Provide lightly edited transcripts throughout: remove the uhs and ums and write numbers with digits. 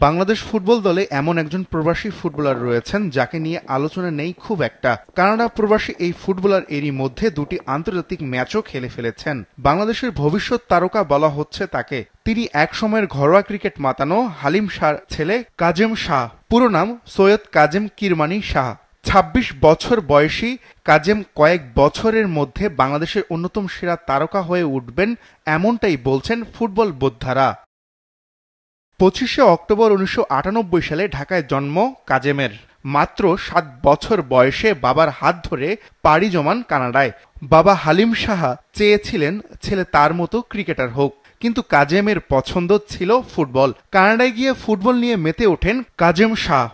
Bangladesh football দলে এমন একজন প্রবাসী ফুটবলার রয়েছেন যাকে নিয়ে আলোচনা নেই খুব একটা। কানাডা প্রবাসী এই ফুটবলার এরই মধ্যে দুটি আন্তর্জাতিক ম্যাচও খেলে ফেলেছেন। বাংলাদেশের ভবিষ্যৎ তারকা বলা হচ্ছে তাকে। তিনি এক সময়ের ঘরোয়া ক্রিকেট মাতানো হালিম শাহর ছেলে কাজেম শাহ। পুরো নাম সৈয়দ কাজেম কিরমানি শাহ। ২৬ বছর বয়সী কাজেম কয়েক বছরের মধ্যে বাংলাদেশের অন্যতম সেরা তারকা হয়ে উঠবেন, এমনটাই বলছেন ফুটবল বোদ্ধারা। ২৫শে অক্টোবর ১৯৯৮ সালে ঢাকায় জন্ম কাজেমের। মাত্র ৭ বছর বয়সে বাবার হাত ধরে পাড়ি জমান কানাডায়। বাবা হালিম শাহ চেয়েছিলেন ছেলে তার মতো ক্রিকেটার হোক, কিন্তু কাজেমের পছন্দ ছিল ফুটবল। কানাডায় গিয়ে ফুটবল নিয়ে মেতে ওঠেন কাজেম শাহ।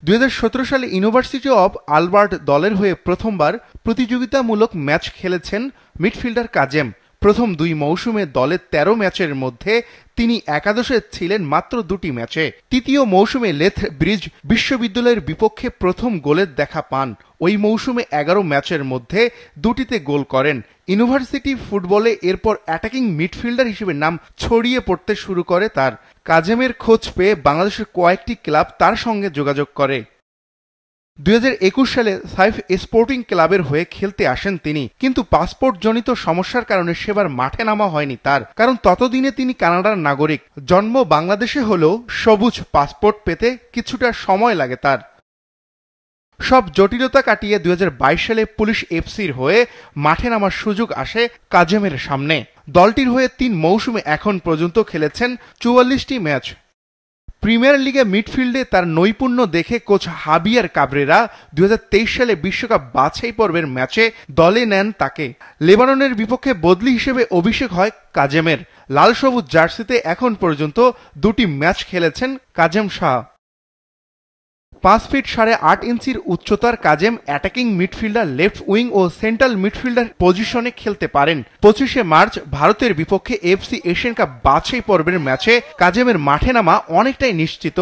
২০১৭ সালে ইউনিভার্সিটি অব আলবার্ট দলের হয়ে প্রথমবার প্রতিযোগিতামূলক ম্যাচ খেলেছেন মিডফিল্ডার কাজেম। প্রথম ২ মৌসুমে দলের ১৩ ম্যাচের মধ্যে তিনি একাদশে ছিলেন মাত্র ২টি ম্যাচে। তৃতীয় মৌসুমে লেথ ব্রিজ বিশ্ববিদ্যালয়ের বিপক্ষে প্রথম গোলের দেখা পান। ওই মৌসুমে ১১ ম্যাচের মধ্যে ২টিতে গোল করেন। ইউনিভার্সিটি ফুটবলে এরপর অ্যাটাকিং মিডফিল্ডার হিসেবে নাম ছড়িয়ে পড়তে শুরু করে তার। কাজেমের খোঁজ পেয়ে বাংলাদেশের কয়েকটি ক্লাব তার সঙ্গে যোগাযোগ করে। ২০২১ সালে সাইফ স্পোর্টিং ক্লাবের হয়ে খেলতে আসেন তিনি, কিন্তু পাসপোর্টজনিত সমস্যার কারণে সেবার মাঠে নামা হয়নি তার। কারণ ততদিনে তিনি কানাডার নাগরিক। জন্ম বাংলাদেশে হলেও সবুজ পাসপোর্ট পেতে কিছুটা সময় লাগে তার। সব জটিলতা কাটিয়ে ২০২২ সালে পুলিশ এফসির হয়ে মাঠে নামার সুযোগ আসে কাজেমের সামনে। দলটির হয়ে ৩ মৌসুমে এখন পর্যন্ত খেলেছেন ৪৪টি ম্যাচ। প্রিমিয়ার লিগে মিডফিল্ডে তার নৈপুণ্য দেখে কোচ হাবিয়ার কাবরেরা ২০২৩ সালে বিশ্বকাপ বাছাই পর্বের ম্যাচে দলে নেন তাকে। লেবাননের বিপক্ষে বদলি হিসেবে অভিষেক হয় কাজেমের। লাল সবুজ জার্সিতে এখন পর্যন্ত ২টি ম্যাচ খেলেছেন কাজেম শাহ। ৫ ফিট ৮.৫ ইঞ্চির উচ্চতার Kazem attacking midfielder, left wing ও সেন্ট্রাল মিডফিল্ডার পজিশনে খেলতে পারেন। ২৫শে মার্চ ভারতের বিপক্ষে এফসি এশিয়ান কাপ বাছাই পর্বের ম্যাচে কাজেমের মাঠে নামা অনেকটাই নিশ্চিত।